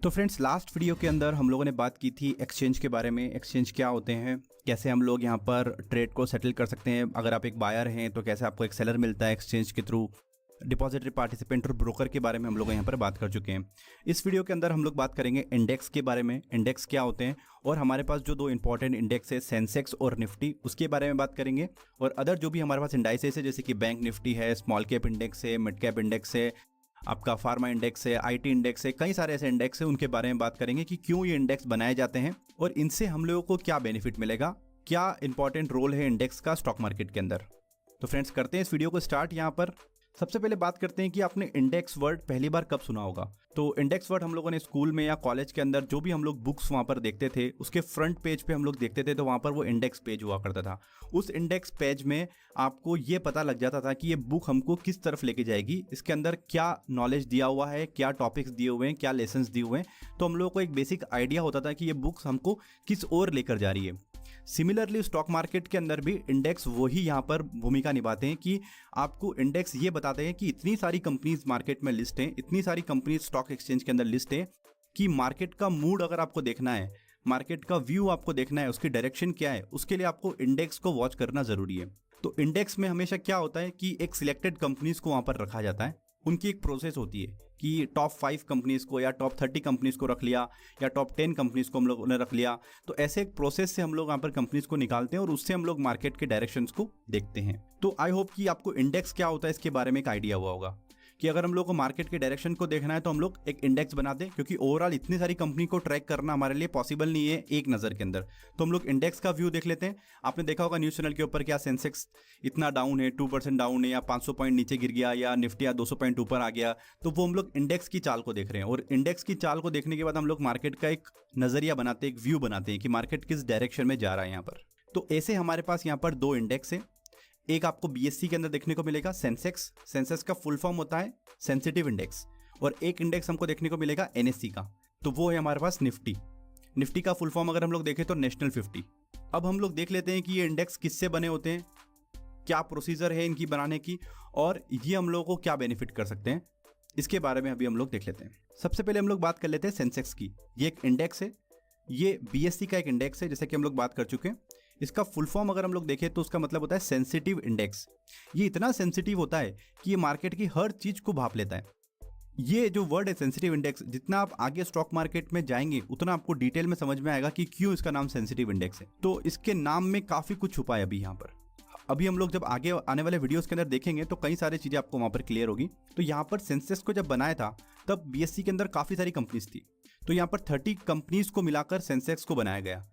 तो friends, last video के अंदर हम लोगों ने बात की थी एक्सचेंज के बारे में। एक्सचेंज क्या होते हैं, कैसे हम लोग यहाँ पर ट्रेड को सेटल कर सकते हैं। अगर आप एक बायर हैं तो कैसे आपको एक सेलर मिलता है एक्सचेंज के थ्रू। डिपॉजिटरी पार्टिसिपेंट और ब्रोकर के बारे में हम लोग यहाँ पर बात कर चुके हैं। इस वीडियो के अंदर हम लोग बात करेंगे इंडेक्स के बारे में, इंडेक्स क्या होते हैं, और हमारे पास जो दो इंपॉर्टेंट इंडेक्स है सेंसेक्स और निफ्टी, उसके बारे में बात करेंगे। और अदर जो भी हमारे पास इंडाइसेस है, जैसे कि बैंक निफ्टी है, स्मॉल कैप इंडेक्स है, मिड कैप इंडेक्स है, आपका फार्मा इंडेक्स है, आईटी इंडेक्स है, कई सारे ऐसे इंडेक्स है, उनके बारे में बात करेंगे कि क्यों ये इंडेक्स बनाए जाते हैं और इनसे हम लोगों को क्या बेनिफिट मिलेगा, क्या इंपॉर्टेंट रोल है इंडेक्स का स्टॉक मार्केट के अंदर। तो फ्रेंड्स, करते हैं इस वीडियो को स्टार्ट। यहाँ पर सबसे पहले बात करते हैं कि आपने इंडेक्स वर्ड पहली बार कब सुना होगा। तो इंडेक्स वर्ड हम लोगों ने स्कूल में या कॉलेज के अंदर जो भी हम लोग बुक्स वहां पर देखते थे, उसके फ्रंट पेज पे हम लोग देखते थे, तो वहां पर वो इंडेक्स पेज हुआ करता था। उस इंडेक्स पेज में आपको ये पता लग जाता था कि ये बुक हमको किस तरफ लेके जाएगी, इसके अंदर क्या नॉलेज दिया हुआ है, क्या टॉपिक्स दिए हुए हैं, क्या लेसन्स दिए हुए हैं। तो हम लोगों को एक बेसिक आइडिया होता था कि ये बुक्स हमको किस ओर लेकर जा रही है। सिमिलरली स्टॉक मार्केट के अंदर भी इंडेक्स वही यहाँ पर भूमिका निभाते हैं कि आपको इंडेक्स ये बताते हैं कि इतनी सारी कंपनीज मार्केट में लिस्ट हैं, इतनी सारी कंपनीज स्टॉक एक्सचेंज के अंदर लिस्ट है कि मार्केट का मूड अगर आपको देखना है, मार्केट का व्यू आपको देखना है, उसकी डायरेक्शन क्या है, उसके लिए आपको इंडेक्स को वॉच करना जरूरी है। तो इंडेक्स में हमेशा क्या होता है कि एक सिलेक्टेड कंपनीज को वहां पर रखा जाता है। उनकी एक प्रोसेस होती है कि टॉप 5 कंपनीज को या टॉप 30 कंपनीज को रख लिया या टॉप 10 कंपनीज को हम लोगों ने रख लिया। तो ऐसे एक प्रोसेस से हम लोग यहाँ पर कंपनीज को निकालते हैं और उससे हम लोग मार्केट के डायरेक्शंस को देखते हैं। तो आई होप कि आपको इंडेक्स क्या होता है इसके बारे में एक आइडिया हुआ होगा कि अगर हम लोग को मार्केट के डायरेक्शन को देखना है तो हम लोग एक इंडेक्स बनाते हैं, क्योंकि ओवरऑल इतनी सारी कंपनी को ट्रैक करना हमारे लिए पॉसिबल नहीं है एक नज़र के अंदर। तो हम लोग इंडेक्स का व्यू देख लेते हैं। आपने देखा होगा न्यूज़ चैनल के ऊपर क्या सेंसेक्स इतना डाउन है, 2% डाउन है, या 500 पॉइंट नीचे गिर गया, या निफ्टी या 200 पॉइंट ऊपर आ गया। तो वो हम लोग इंडेक्स की चाल को देख रहे हैं, और इंडेक्स की चाल को देखने के बाद हम लोग मार्केट का एक नज़रिया बनाते हैं, एक व्यू बनाते हैं कि मार्केट किस डायरेक्शन में जा रहा है यहाँ पर। तो ऐसे हमारे पास यहाँ पर दो इंडेक्स है। एक आपको बीएससी के अंदर देखने को मिलेगा सेंसेक्स, सेंसेक्स का फुल फॉर्म होता है सेंसिटिव इंडेक्स, और एक इंडेक्स हमको देखने को मिलेगा एनएससी का, तो वो है हमारे पास निफ्टी। निफ्टी का फुल फॉर्म अगर हम लोग देखें तो नेशनल 50। अब हम लोग देख लेते हैं कि ये इंडेक्स किससे बने होते हैं, क्या प्रोसीजर है इनकी बनाने की, और ये हम लोगों को क्या बेनिफिट कर सकते हैं, इसके बारे में अभी हम लोग देख लेते हैं। सबसे पहले हम लोग बात कर लेते हैं सेंसेक्स की। ये एक इंडेक्स है, ये बीएससी का एक इंडेक्स है, जैसे कि हम लोग बात कर चुके हैं। इसका फुल फॉर्म अगर हम लोग देखें तो उसका मतलब होता है सेंसिटिव इंडेक्स। ये इतना सेंसिटिव होता है कि ये मार्केट की हर चीज को भाप लेता है। ये जो वर्ड है सेंसिटिव इंडेक्स, जितना आप आगे स्टॉक मार्केट में जाएंगे उतना आपको डिटेल में समझ में आएगा कि क्यों इसका नाम सेंसिटिव इंडेक्स है। तो इसके नाम में काफी कुछ छुपा है अभी यहाँ पर। अभी हम लोग जब आगे आने वाले वीडियोस के अंदर देखेंगे तो कई सारी चीजें आपको वहां पर क्लियर होगी। तो यहाँ पर सेंसेक्स को जब बनाया था तब बीएससी के अंदर काफी सारी कंपनीज थी। तो यहाँ पर 30 कंपनीज को मिलाकर सेंसेक्स को बनाया गया।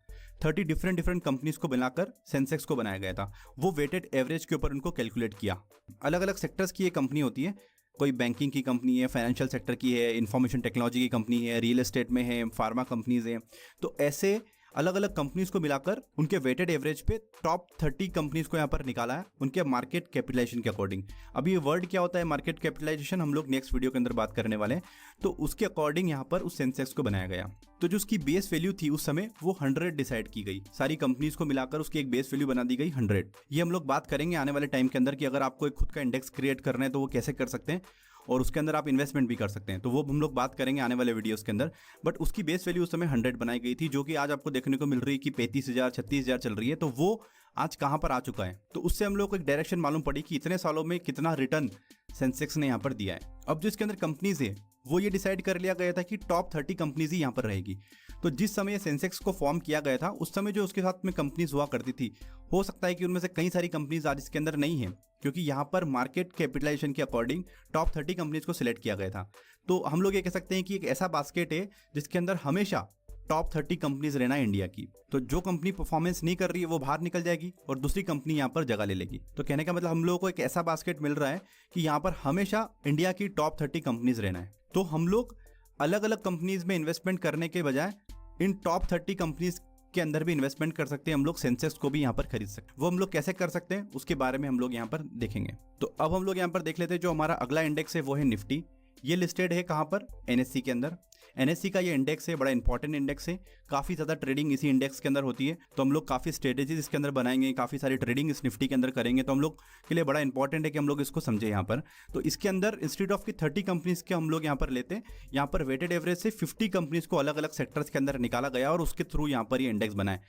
30 डिफरेंट कंपनीज को मिलाकर सेंसेक्स को बनाया गया था। वो वेटेड एवरेज के ऊपर उनको कैलकुलेट किया। अलग अलग सेक्टर्स की ये कंपनी होती है, कोई बैंकिंग की कंपनी है, फाइनेंशियल सेक्टर की है, इंफॉर्मेशन टेक्नोलॉजी की कंपनी है, रियल एस्टेट में है, फार्मा कंपनीज हैं। तो ऐसे अलग अलग कंपनीज को मिलाकर उनके वेटेड एवरेज पे टॉप 30 कंपनीज को यहाँ पर निकाला है उनके मार्केट कैपिटलाइजेशन के अकॉर्डिंग। अभी ये वर्ड क्या होता है मार्केट कैपिटलाइजेशन, हम लोग नेक्स्ट वीडियो के अंदर बात करने वाले हैं। तो उसके अकॉर्डिंग यहाँ पर उस सेंसेक्स को बनाया गया। तो जो उसकी बेस वैल्यू थी उस समय वो 100 डिसाइड की गई। सारी कंपनीज को मिलाकर उसकी एक बेस वैल्यू बना दी गई 100। ये हम लोग बात करेंगे आने वाले टाइम के अंदर कि अगर आपको एक खुद का इंडेक्स क्रिएट करना है तो वो कैसे कर सकते हैं, और उसके अंदर आप इन्वेस्टमेंट भी कर सकते हैं। तो वो हम लोग बात करेंगे आने वाले वीडियोस के अंदर। बट उसकी बेस वैल्यू उस समय 100 बनाई गई थी, जो कि आज आपको देखने को मिल रही है कि 35,000 36,000 चल रही है। तो वो आज कहां पर आ चुका है। तो उससे हम लोग को एक डायरेक्शन मालूम पड़ी कि इतने सालों में कितना रिटर्न सेंसेक्स ने यहाँ पर दिया है। अब जो इसके अंदर कंपनीज है वो ये डिसाइड कर लिया गया था कि टॉप 30 कंपनीज ही यहाँ पर रहेगी। तो जिस समय सेंसेक्स को फॉर्म किया गया था उस समय जो उसके साथ में कंपनीज हुआ करती थी, हो सकता है कि उनमें से कई सारी कंपनीज आज इसके अंदर नहीं है, क्योंकि यहाँ पर मार्केट कैपिटलाइजेशन के अकॉर्डिंग टॉप 30 कंपनीज को सिलेक्ट किया गया था। तो हम लोग ये कह सकते हैं कि एक ऐसा बास्केट है जिसके अंदर हमेशा टॉप 30 कंपनीज रहना है इंडिया की। तो जो कंपनी परफॉर्मेंस नहीं कर रही है वो बाहर निकल जाएगी और दूसरी कंपनी यहाँ पर जगह ले लेगी। तो कहने का मतलब हम लोगों को एक ऐसा बास्केट मिल रहा है कि यहाँ पर हमेशा इंडिया की टॉप 30 कंपनीज रहना है। तो हम लोग अलग अलग कंपनीज में इन्वेस्टमेंट करने के बजाय इन टॉप 30 कंपनीज के अंदर भी इन्वेस्टमेंट कर सकते हैं। हम लोग सेंसेक्स को भी यहाँ पर खरीद सकते हैं। वो हम लोग कैसे कर सकते हैं उसके बारे में हम लोग यहाँ पर देखेंगे। तो अब हम लोग यहाँ पर देख लेते हैं जो हमारा अगला इंडेक्स है वो है निफ्टी। ये लिस्टेड है कहाँ पर, एनएससी के अंदर। NSE का ये इंडेक्स है, बड़ा इंपॉर्टेंट इंडेक्स है, काफ़ी ज़्यादा ट्रेडिंग इसी इंडेक्स के अंदर होती है। तो हम लोग काफ़ी स्ट्रेटेजीज इसके अंदर बनाएंगे, काफ़ी सारी ट्रेडिंग इस निफ्टी के अंदर करेंगे, तो हम लोग के लिए बड़ा इंपॉर्टेंट है कि हम लोग इसको समझें यहाँ पर। तो इसके अंदर इंस्टीट्यूट ऑफ की 30 कंपनीज के हम लोग यहाँ पर लेते हैं, यहाँ पर वेटेड एवरेज से 50 कंपनीज को अलग अलग सेक्टर्स के अंदर निकाला गया और उसके थ्रू यहाँ पर ये इंडेक्स बनाए।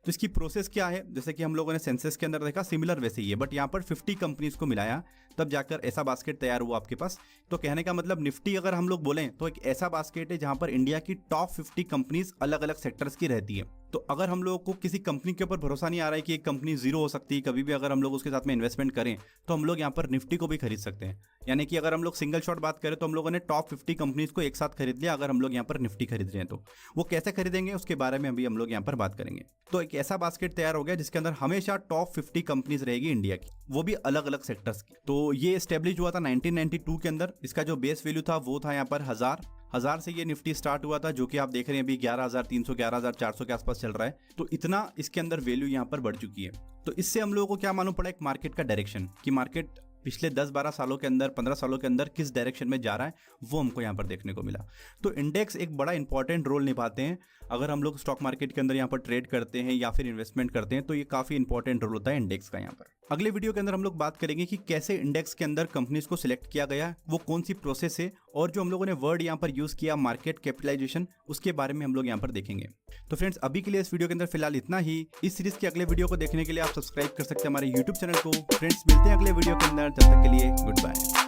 तो इसकी प्रोसेस क्या है, जैसे कि हम लोगों ने सेंसेस के अंदर देखा सिमिलर वैसे ही है, बट यहाँ पर 50 कंपनीज को मिलाया तब जाकर ऐसा बास्केट तैयार हुआ आपके पास। तो कहने का मतलब निफ्टी अगर हम लोग बोलें तो एक ऐसा बास्केट है जहां पर इंडिया की टॉप 50 कंपनीज अलग अलग सेक्टर्स की रहती है। तो अगर हम लोगों को किसी कंपनी के ऊपर भरोसा नहीं आ रहा है कि एक कंपनी जीरो हो सकती है कभी भी, अगर हम लोग उसके साथ में इन्वेस्टमेंट करें तो हम लोग यहाँ पर निफ्टी को भी खरीद सकते हैं। यानी कि अगर हम लोग सिंगल शॉट बात करें तो हम लोगों ने टॉप 50 कंपनीज को एक साथ खरीद लिया, अगर हम लोग यहाँ पर निफ्टी खरीद रहे हैं तो वो कैसे खरीदेंगे उसके बारे में अभी हम लोग यहाँ पर बात करेंगे। तो एक ऐसा बास्केट तैयार हो गया जिसके अंदर हमेशा टॉप 50 कंपनीज रहेगी इंडिया की, वो भी अलग अलग सेक्टर्स की। तो ये एस्टेब्लिश हुआ था 1992 के अंदर। इसका जो बेस वैल्यू था वो था यहाँ पर 1000 से ये निफ्टी स्टार्ट हुआ था, जो कि आप देख रहे हैं अभी 11,300 11,400 के आसपास चल रहा है। तो इतना इसके अंदर वैल्यू यहाँ पर बढ़ चुकी है। तो इससे हम लोगों को क्या मालूम पड़ा, एक मार्केट का डायरेक्शन, कि मार्केट पिछले 10-12 सालों के अंदर 15 सालों के अंदर किस डायरेक्शन में जा रहा है, वो हमको यहाँ पर देखने को मिला। तो इंडेक्स एक बड़ा इंपॉर्टेंट रोल निभाते हैं। अगर हम लोग स्टॉक मार्केट के अंदर यहाँ पर ट्रेड करते हैं या फिर इन्वेस्टमेंट करते हैं तो ये काफ़ी इंपॉर्टेंट रोल होता है इंडेक्स का यहाँ पर। अगले वीडियो के अंदर हम लोग बात करेंगे कि कैसे इंडेक्स के अंदर कंपनीज को सिलेक्ट किया गया, वो कौन सी प्रोसेस है, और जो हम लोगों ने वर्ड यहाँ पर यूज़ किया मार्केट कैपिटलाइजेशन, उसके बारे में हम लोग यहाँ पर देखेंगे। तो फ्रेंड्स अभी के लिए इस वीडियो के अंदर फिलहाल इतना ही। इस सीरीज के अगले वीडियो को देखने के लिए आप सब्सक्राइब कर सकते हैं हमारे यूट्यूब चैनल को। फ्रेंड्स मिलते हैं अगले वीडियो के अंदर, तब तक के लिए गुड बाय।